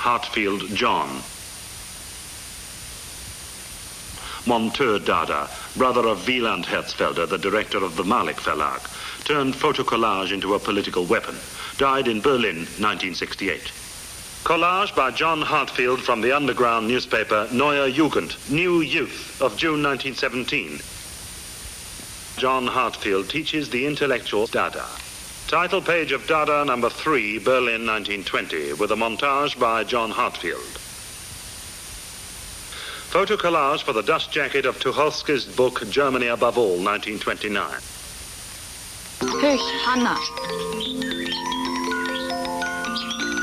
Heartfield John. Monteur Dada, brother of Wieland Herzfelder, the director of the Malik Verlag, turned photocollage into a political weapon. Died in Berlin, 1968. Collage by John Heartfield from the underground newspaper Neue Jugend, New Youth, of June 1917. John Heartfield teaches the intellectual Dada. Title page of Dada number 3, Berlin 1920, with a montage by John Heartfield. Photo collage for the dust jacket of Tucholsky's book Germany Above All, 1929. Höch, Hanna.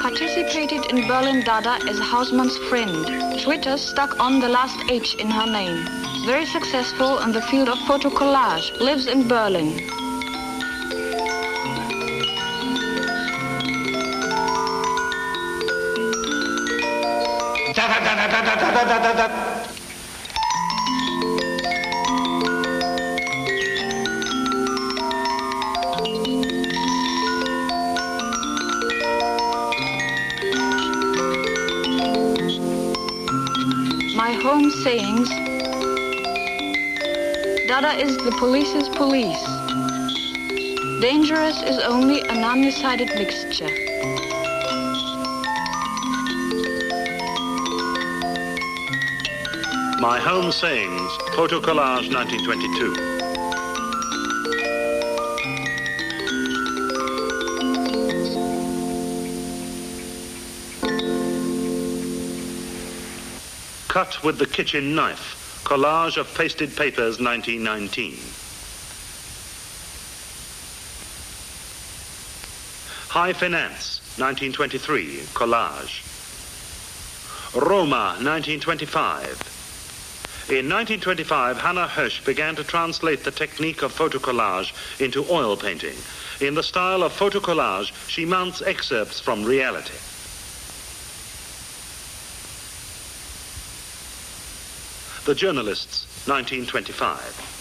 Participated in Berlin Dada as Hausmann's friend. Richter stuck on the last H in her name. Very successful in the field of photo collage. Lives in Berlin. My home sayings. Dada is the police's police. Dangerous is only a non-decided mixture. My Home Sayings, Photo Collage 1922. Cut with the Kitchen Knife, Collage of Pasted Papers 1919. High Finance, 1923, Collage. Roma, 1925. In 1925, Hannah Hösch began to translate the technique of photocollage into oil painting. In the style of photocollage, she mounts excerpts from reality. The Journalists, 1925.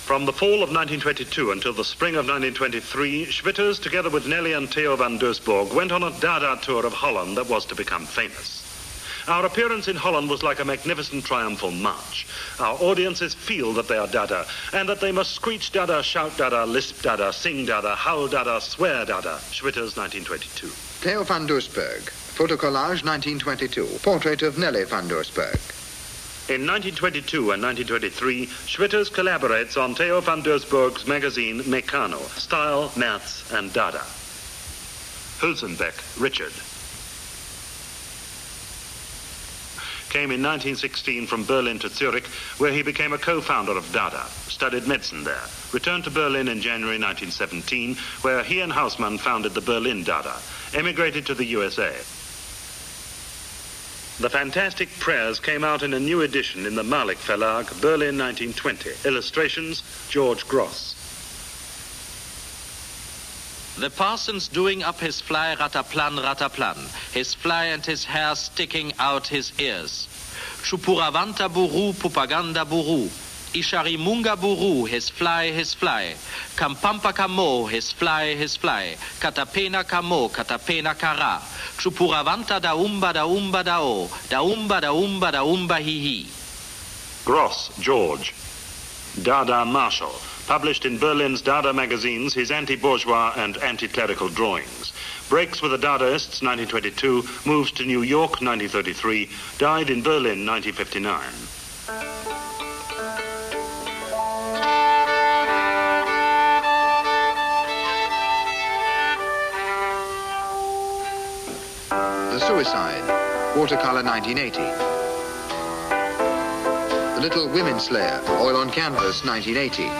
From the fall of 1922 until the spring of 1923, Schwitters, together with Nelly and Theo van Doesburg, went on a Dada tour of Holland that was to become famous. Our appearance in Holland was like a magnificent triumphal march. Our audiences feel that they are Dada, and that they must screech Dada, shout Dada, lisp Dada, sing Dada, howl Dada, swear Dada. Schwitters, 1922. Theo van Doesburg, Photocollage 1922, portrait of Nelly van Doesburg. In 1922 and 1923, Schwitters collaborates on Theo van Doesburg's magazine Meccano, Style, Merz and Dada. Huelsenbeck, Richard. Came in 1916 from Berlin to Zurich, where he became a co-founder of Dada, studied medicine there, returned to Berlin in January 1917, where he and Hausmann founded the Berlin Dada, emigrated to the USA. The Fantastic Prayers came out in a new edition in the Malik Verlag, Berlin 1920. Illustrations, George Gross. The parson's doing up his fly, rataplan, his fly and his hair sticking out his ears. Chupuravanta buru, pupaganda buru. Isharimunga buru, his fly, Kampampa kamo, his fly, Katapena kamo, katapena kara. Chupuravanta daumba dao, daumba hi. Gross, George. Dada Marshall, published in Berlin's Dada magazines his anti-bourgeois and anti-clerical drawings. Breaks with the Dadaists, 1922, moves to New York, 1933, died in Berlin, 1959. The Suicide, watercolor 1980. The Little Women Slayer, oil on canvas 1980.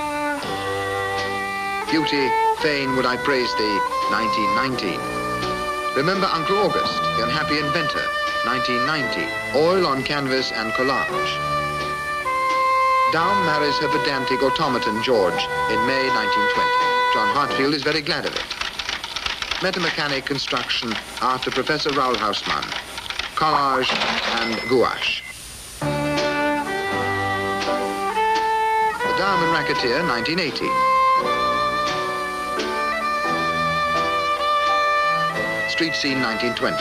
Beauty, fain would I praise thee 1919. Remember Uncle August, the Unhappy Inventor 1990, oil on canvas and collage. Daum marries her pedantic automaton George in May 1920. John Heartfield is very glad of it. Metamechanic construction after Professor Raoul Hausmann. Collage and gouache. The Diamond Racketeer, 1980. Street Scene 1920.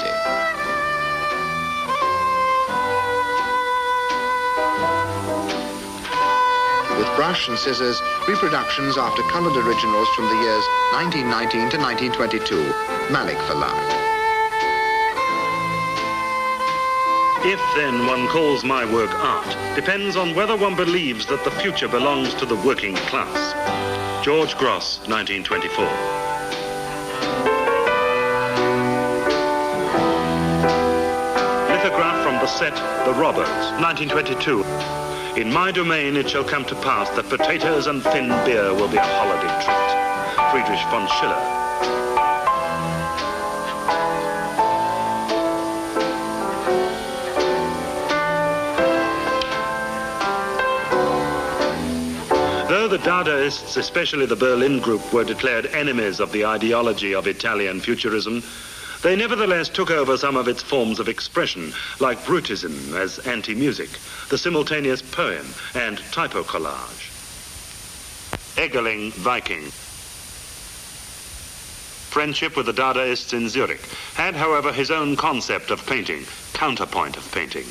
With brush and scissors, reproductions after coloured originals from the years 1919 to 1922, Malik Verlag. If, then, one calls my work art, depends on whether one believes that the future belongs to the working class. George Gross, 1924. Lithograph from the set The Robbers, 1922. In my domain it shall come to pass that potatoes and thin beer will be a holiday treat. Friedrich von Schiller. Though the Dadaists, especially the Berlin group, were declared enemies of the ideology of Italian futurism, they nevertheless took over some of its forms of expression, like brutism as anti-music, the simultaneous poem, and typo-collage. Eggerling Viking. Friendship with the Dadaists in Zurich, had, however, his own concept of painting, counterpoint of painting.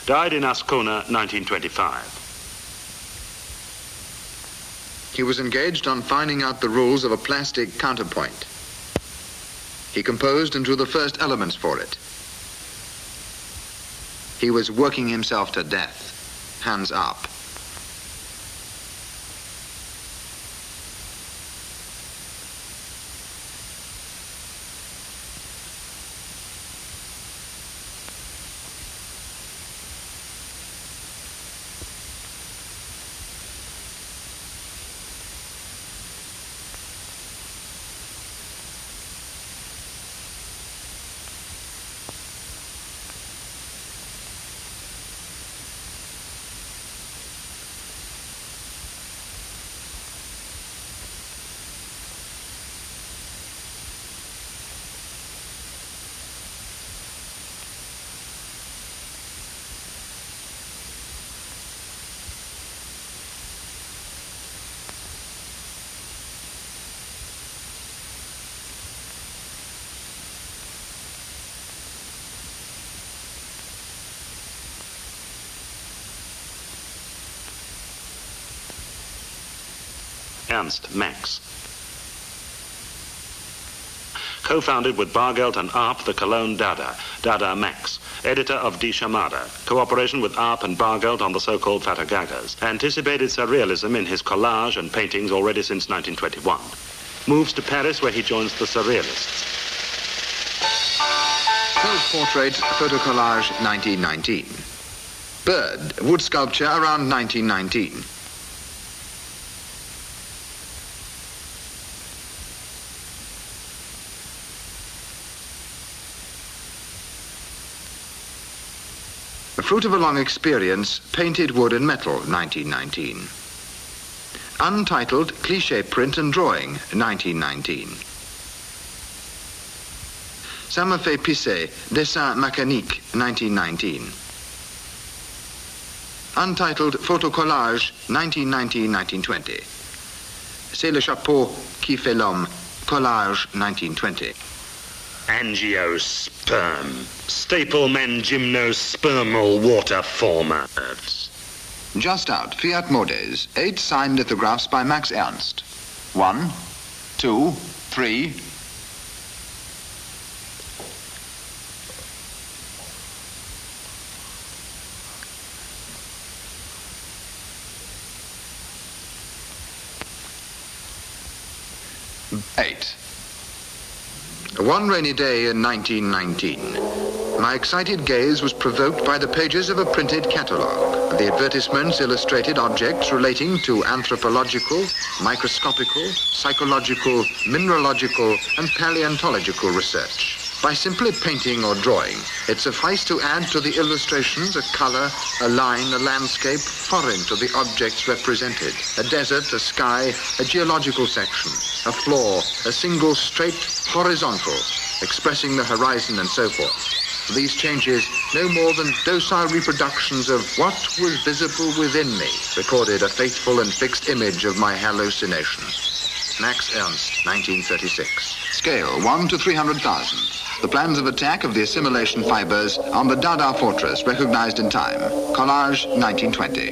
Died in Ascona, 1925. He was engaged on finding out the rules of a plastic counterpoint. He composed and drew the first elements for it. He was working himself to death, hands up. Ernst Max. Co-founded with Bargeld and Arp the Cologne Dada, Dada Max, editor of Die Chamada, cooperation with Arp and Bargeld on the so-called Fatagagas, anticipated surrealism in his collage and paintings already since 1921. Moves to Paris where he joins the surrealists. Self-portrait, photocollage, 1919. Bird, wood sculpture around 1919. The fruit of a long experience, painted wood and metal, 1919. Untitled cliché print and drawing, 1919. Ça me fait pisser, dessin mécanique, 1919. Untitled photocollage, 1919-1920. C'est le chapeau qui fait l'homme, collage, 1920. Angiosperm. Stapleman gymnospermal water formats. Just out, Fiat Modes, 8 signed lithographs by Max Ernst. 1, 2, 3. Eight. One rainy day in 1919, my excited gaze was provoked by the pages of a printed catalogue. The advertisements illustrated objects relating to anthropological, microscopical, psychological, mineralogical, and paleontological research. By simply painting or drawing, it sufficed to add to the illustrations a color, a line, a landscape foreign to the objects represented. A desert, a sky, a geological section, a floor, a single straight horizontal, expressing the horizon and so forth. These changes, no more than docile reproductions of what was visible within me, recorded a faithful and fixed image of my hallucinations. Max Ernst, 1936. Scale 1 to 300,000. The plans of attack of the assimilation fibers on the Dada fortress recognized in time. Collage, 1920.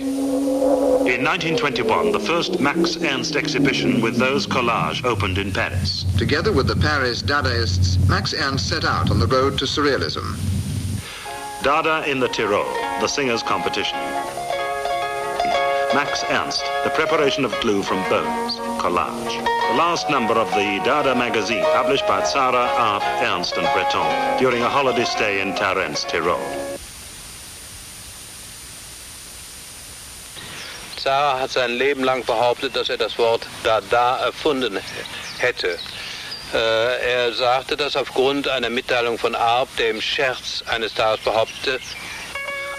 In 1921, the first Max Ernst exhibition with those collages opened in Paris. Together with the Paris Dadaists, Max Ernst set out on the road to surrealism. Dada in the Tyrol, the singers' competition. Max Ernst, the preparation of glue from bones, collage. The last number of the Dada magazine, published by Zara, Arp, Ernst and Breton during a holiday stay in Tarens, Tyrol. Zara hat sein Leben lang behauptet, dass das Wort Dada erfunden hätte. Er sagte das aufgrund einer Mitteilung von Arp, der im Scherz eines Tages behauptete: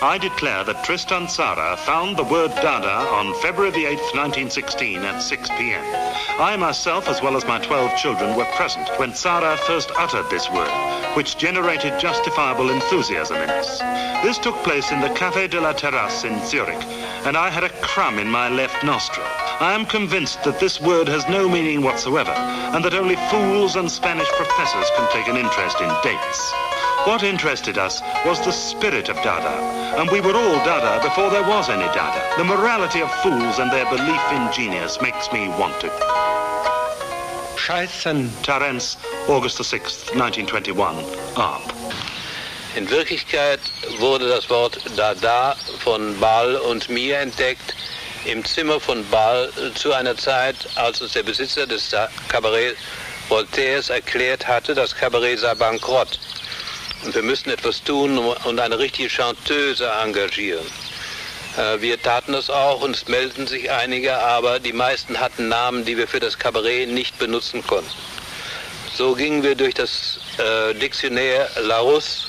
I declare that Tristan Tzara found the word Dada on February the 8th, 1916 at 6 p.m. I myself, as well as my 12 children, were present when Tzara first uttered this word, which generated justifiable enthusiasm in us. This took place in the Café de la Terrasse in Zurich, and I had a crumb in my left nostril. I am convinced that this word has no meaning whatsoever, and that only fools and Spanish professors can take an interest in dates. What interested us was the spirit of Dada, and we were all Dada before there was any Dada. The morality of fools and their belief in genius makes me want to. Scheißen. Tarens, August the 6th, 1921, Arp. In Wirklichkeit wurde das Wort Dada von Ball und mir entdeckt im Zimmer von Ball zu einer Zeit, als uns der Besitzer des Kabarett Voltaires erklärt hatte, das Kabarett sei bankrott. Und wir müssen etwas tun und eine richtige Chanteuse engagieren. Wir taten das auch und es meldeten sich einige, aber die meisten hatten Namen, die wir für das Kabarett nicht benutzen konnten. So gingen wir durch das Dictionnaire Larousse.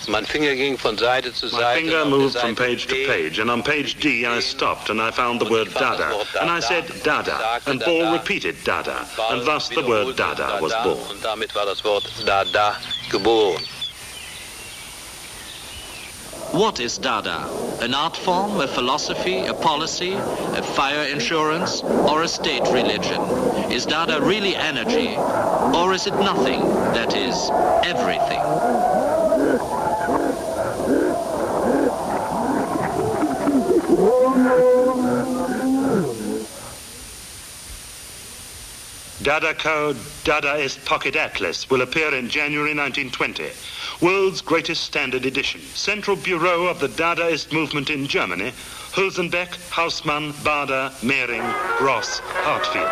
Mein Finger ging von Seite zu Seite. My finger moved from page to page, and on page D I stopped and I found the word Dada, and I said Dada, and Ball repeated Dada, and thus the word Dada was born. Und damit war das Wort Dada geboren. What is Dada? An art form, a philosophy, a policy, a fire insurance, or a state religion? Is Dada really energy, or is it nothing, that is, everything? Dada Code, Dadaist Pocket Atlas will appear in January 1920. World's greatest standard edition. Central Bureau of the Dadaist movement in Germany. Huelsenbeck, Hausmann, Bader, Mehring, Gross, Heartfield.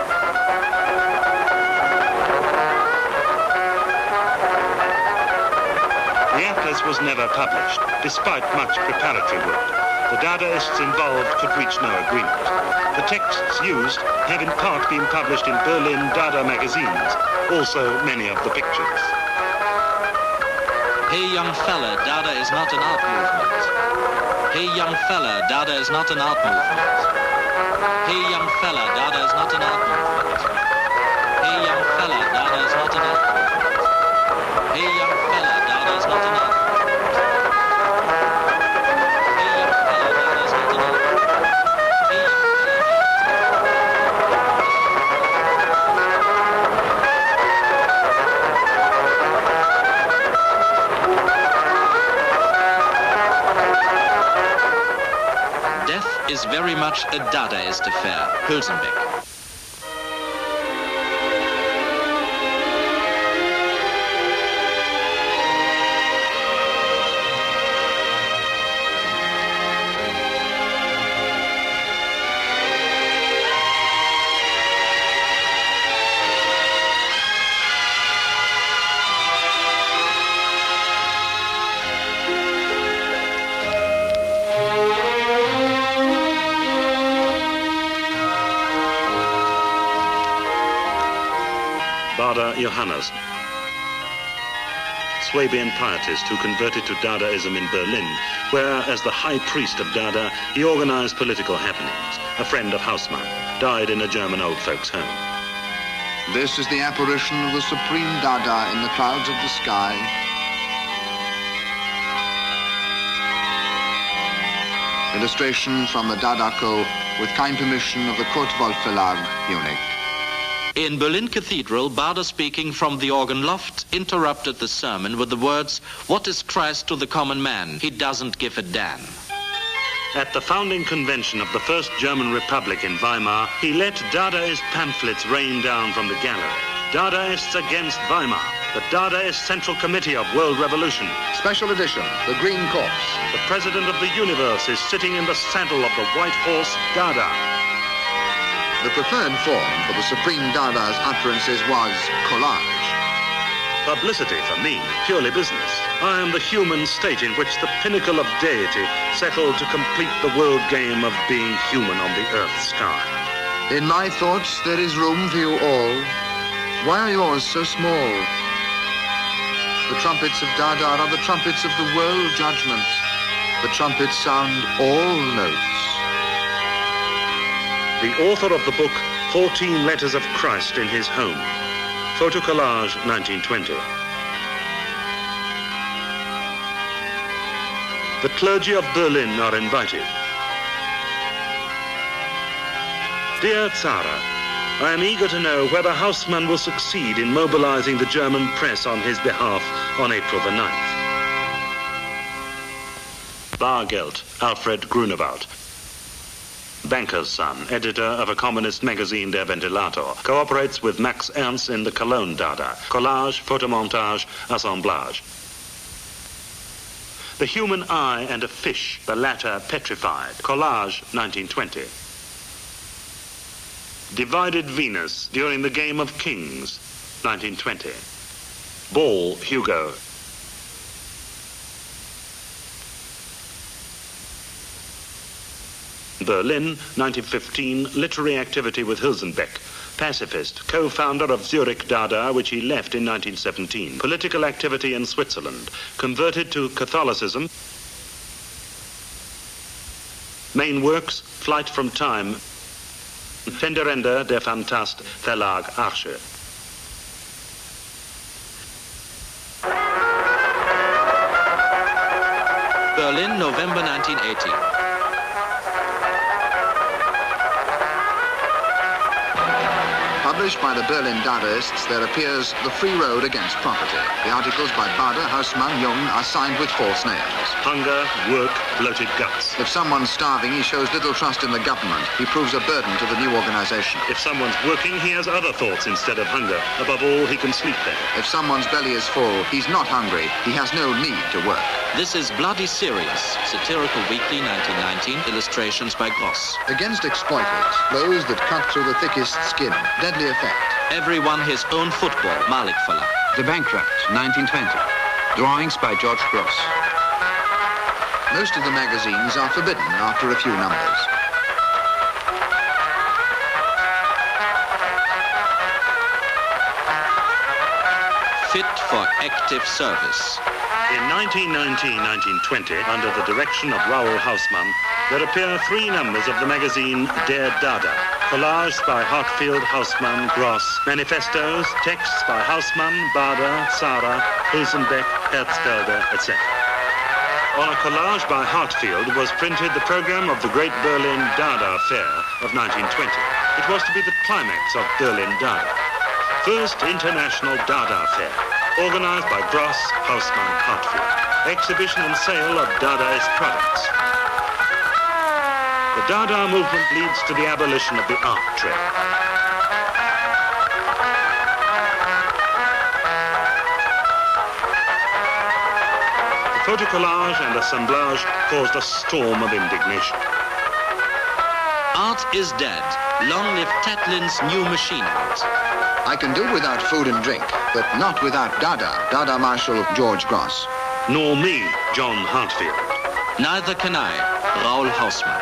The atlas was never published, despite much preparatory work. The Dadaists involved could reach no agreement. The texts used have in part been published in Berlin Dada magazines, also many of the pictures. Hey young fella, Dada is not an art movement. Hey young fella, Dada is not an art movement. Hey young fella, Dada is not an art movement. Hey young fella, Dada is not an art movement. Hey young fella, Dada is not an art movement. Is very much a Dadaist affair. Huelsenbeck. Johannes, Swabian pietist who converted to Dadaism in Berlin, where, as the high priest of Dada, he organized political happenings. A friend of Hausmann, died in a German old folks' home. This is the apparition of the supreme Dada in the clouds of the sky. Illustration from the Dada Co. with kind permission of the Kurt Wolf Verlag, Munich. In Berlin Cathedral, Bada, speaking from the organ loft, interrupted the sermon with the words, "What is Christ to the common man? He doesn't give a damn." At the founding convention of the First German Republic in Weimar, he let Dadaist pamphlets rain down from the gallery. Dadaists against Weimar, the Dadaist Central Committee of World Revolution. Special edition, The Green Corpse. The President of the Universe is sitting in the saddle of the white horse, Dada. The preferred form for the Supreme Dada's utterances was collage. Publicity for me, purely business. I am the human state in which the pinnacle of deity settled to complete the world game of being human on the earth's sky. In my thoughts, there is room for you all. Why are yours so small? The trumpets of Dada are the trumpets of the world judgment. The trumpets sound all notes. The author of the book, 14 Letters of Christ in His Home. Photo collage, 1920. The clergy of Berlin are invited. Dear Zara, I am eager to know whether Hausmann will succeed in mobilizing the German press on his behalf on April the 9th. Bargeld, Alfred Grunewald. Banker's son, editor of a communist magazine, Der Ventilator, cooperates with Max Ernst in the Cologne Dada, collage, photomontage, assemblage. The human eye and a fish, the latter petrified, collage, 1920. Divided Venus during the Game of Kings, 1920. Ball, Hugo. Berlin, 1915, literary activity with Huelsenbeck, pacifist, co-founder of Zurich Dada, which he left in 1917. Political activity in Switzerland, converted to Catholicism. Main works, Flight from Time, Fenderender, der Fantast, Verlag Arche. Berlin, November 1980. Published by the Berlin Dadaists, there appears The Free Road Against Property. The articles by Bada, Hausmann, Jung are signed with false names. Hunger, work, bloated guts. If someone's starving, he shows little trust in the government. He proves a burden to the new organization. If someone's working, he has other thoughts instead of hunger. Above all, he can sleep better. If someone's belly is full, he's not hungry. He has no need to work. This is Bloody Serious, Satirical Weekly, 1919, illustrations by Gross. Against exploiters, those that cut through the thickest skin, deadly effect. Everyone his own football, Malik Verlag. The Bankrupt, 1920. Drawings by George Gross. Most of the magazines are forbidden after a few numbers. Fit for active service. In 1919-1920, under the direction of Raoul Hausmann, there appear 3 numbers of the magazine Der Dada. Collages by Heartfield, Hausmann, Gross, manifestos, texts by Hausmann, Bada, Zara, Huelsenbeck, Herzfelder, etc. On a collage by Heartfield was printed the program of the Great Berlin Dada Fair of 1920. It was to be the climax of Berlin Dada. First International Dada Fair, organized by Gross, Hausmann, Heartfield. Exhibition and sale of Dadaist products. The Dada movement leads to the abolition of the art trade. The photocollage and assemblage caused a storm of indignation. Art is dead. Long live Tatlin's new machine art. I can do without food and drink, but not without Dada, Dada Marshal George Gross. Nor me, John Heartfield. Neither can I, Raoul Hausmann.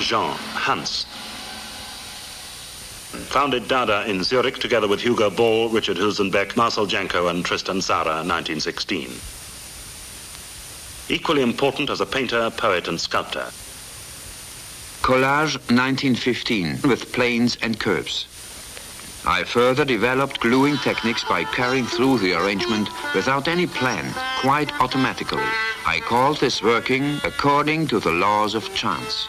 Jean, Hans. founded Dada in Zurich together with Hugo Ball, Richard Huelsenbeck, Marcel Janko and Tristan Tzara, 1916. Equally important as a painter, poet and sculptor. Collage 1915 with planes and curves. I further developed gluing techniques by carrying through the arrangement without any plan, quite automatically. I called this working according to the laws of chance.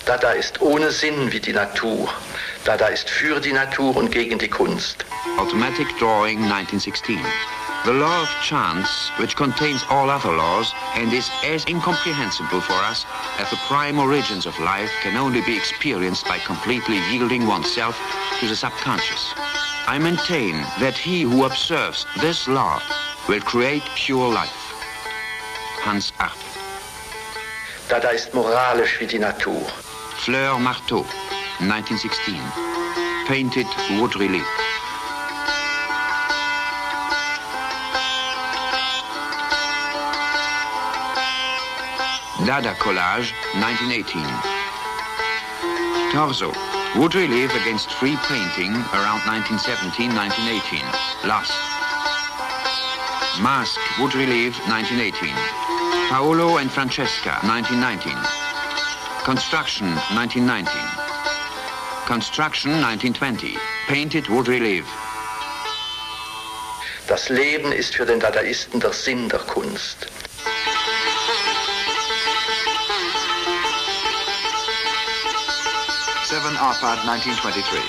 Dada ist ohne Sinn wie die Natur. Dada ist für die Natur und gegen die Kunst. Automatic drawing 1916. The law of chance, which contains all other laws and is as incomprehensible for us as the prime origins of life can only be experienced by completely yielding oneself to the subconscious. I maintain that he who observes this law will create pure life. Hans Arp. Dada ist moralisch wie die Natur. Fleur Marteau, 1916. Painted wood relief. Dada Collage, 1918. Torso, wood relief against free painting around 1917-1918. Last. Mask, wood relief, 1918. Paolo and Francesca, 1919. Construction, 1919. Construction, 1920. Painted wood relief. Das Leben ist für den Dadaisten der Sinn der Kunst. Arpad 1923.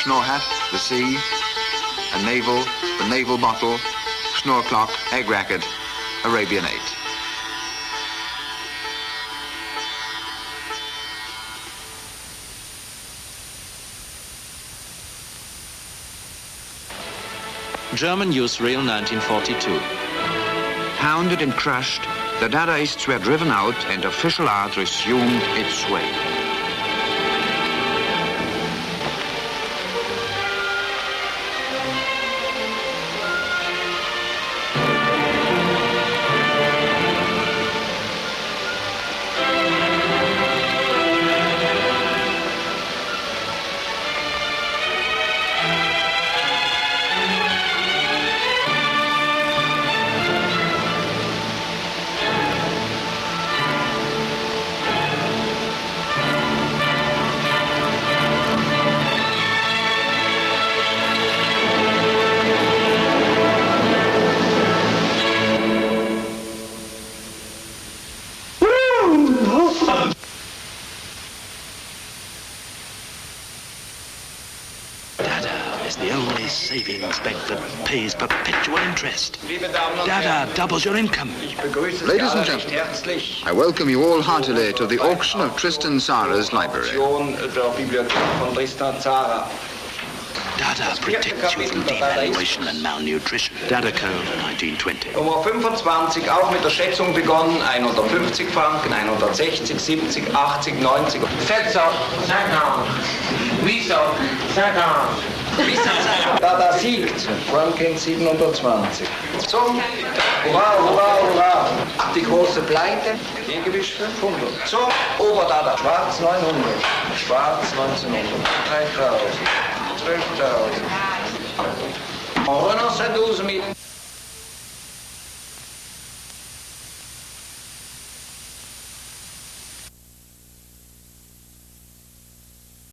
Schnorrhat, the sea, a navel, the naval bottle, schnorr clock, egg racket, Arabian 8. German newsreel 1942. Hounded and crushed, the Dadaists were driven out and official art resumed its way. Savings bank that pays perpetual interest. Dada doubles your income. Ladies and gentlemen, I welcome you all heartily to the auction of Tristan Tzara's library. Dada protects you from devaluation and malnutrition. Dada Code 1920. Nummer 25, auch mit der Schätzung begonnen. 150 Franken, 160, 70, 80, 90. 700, 50, 800. Dada siegt. Franken 720. Zum. Hurra, hurra, hurra. Die große Pleite. Gegengewicht 500. Zum. Oberdada. Schwarz 900. Schwarz 1900. 3000. 12.000. Renaissance 12 000.